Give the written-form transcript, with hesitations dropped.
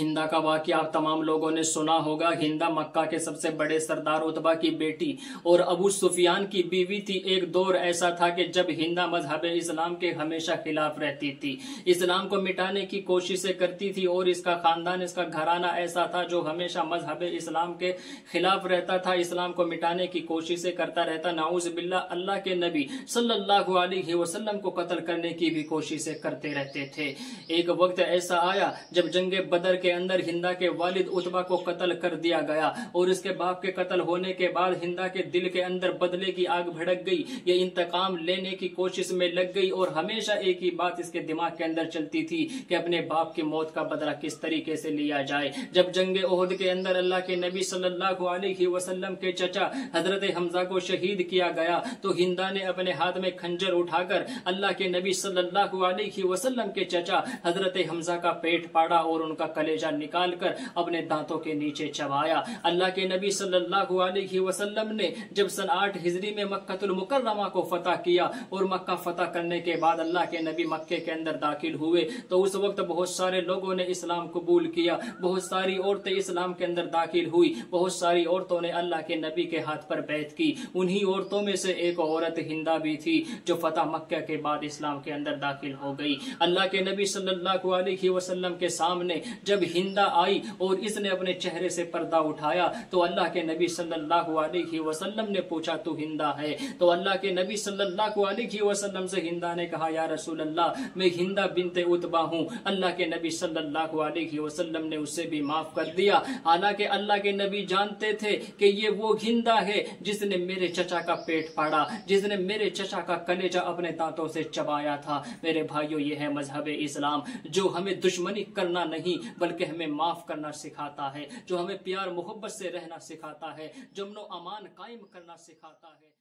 हिंदा का वाकया आप तमाम लोगों ने सुना होगा। हिंदा मक्का के सबसे बड़े सरदार उतबा की बेटी और अबू सुफियान की बीवी थी। एक दौर ऐसा था कि जब हिंदा मजहब इस्लाम के हमेशा खिलाफ रहती थी, इस्लाम को मिटाने की कोशिशें करती थी और इसका खानदान, इसका घराना ऐसा था जो हमेशा मजहब इस्लाम के खिलाफ रहता था, इस्लाम को मिटाने की कोशिशें करता रहता। नाउज़ बिल्लाह, अल्लाह के नबी सल्लल्लाहु अलैहि वसल्लम को कत्ल करने की भी कोशिशें करते रहते थे। एक वक्त ऐसा आया जब जंगे बदर के अंदर हिंदा के वालिद उतबा को कत्ल कर दिया गया और इसके बाप के कत्ल होने के बाद हिंदा के दिल के अंदर बदले की आग भड़क गई। ये इंतकाम लेने की कोशिश में लग गई और हमेशा एक ही बात इसके दिमाग के अंदर चलती थी कि अपने बाप की मौत का बदला किस तरीके से लिया जाए। जब जंगे ओहद के अंदर अल्लाह के नबी सल्लल्लाहु अलैहि वसल्लम के चचा हजरत हमजा को शहीद किया गया तो हिंदा ने अपने हाथ में खंजर उठाकर अल्लाह के नबी सल्लल्लाहु अलैहि वसल्लम के चचा हजरत हमजा का पेट फाड़ा और उनका कलेजा निकाल कर अपने दांतों के नीचे चबाया। अल्लाह के नबी सल्लल्लाहु अलैहि वसल्लम ने जब सन 8 हिजरी में मक्कातुल मुकर्रमा को फतह किया और मक्का फतह करने के बाद अल्लाह के नबी मक्के के अंदर दाखिल हुए तो उस वक्त बहुत सारे लोगों ने इस्लाम कबूल किया, बहुत सारी औरतें इस्लाम के अंदर दाखिल हुई, बहुत सारी औरतों ने अल्लाह के नबी के हाथ पर बैत की। उन्हीं औरतों में से एक औरत हिंदा भी थी जो फतह मक्का के बाद इस्लाम के अंदर दाखिल हो गई। अल्लाह के नबी सल्लल्लाहु अलैहि वसल्लम के सामने जब हिंदा आई और इसने अपने चेहरे से पर्दा उठाया तो अल्लाह के नबी सल्लल्लाहु अलैहि वसल्लम ने पूछा तू हिंदा है? तो अल्लाह के नबी सल्लल्लाहु अलैहि वसल्लम से हिंदा ने कहा या रसूल अल्लाह, मैं हिंदा बिनते उतबा हूँ। अल्लाह के नबी सल्लल्लाहु अलैहि वसल्लम ने उससे भी माफ कर दिया। हालांकि अल्लाह के नबी जानते थे कि ये वो हिंदा है जिसने मेरे चचा का पेट फाड़ा, जिसने मेरे चचा का कलेजा अपने दांतों से चबाया था। मेरे भाइयों, ये है मजहब इस्लाम जो हमें दुश्मनी करना नहीं बल्कि हमें माफ करना सिखाता है, जो हमें प्यार मोहब्बत से रहना सिखाता है, जो अमन अमान कायम करना सिखाता है।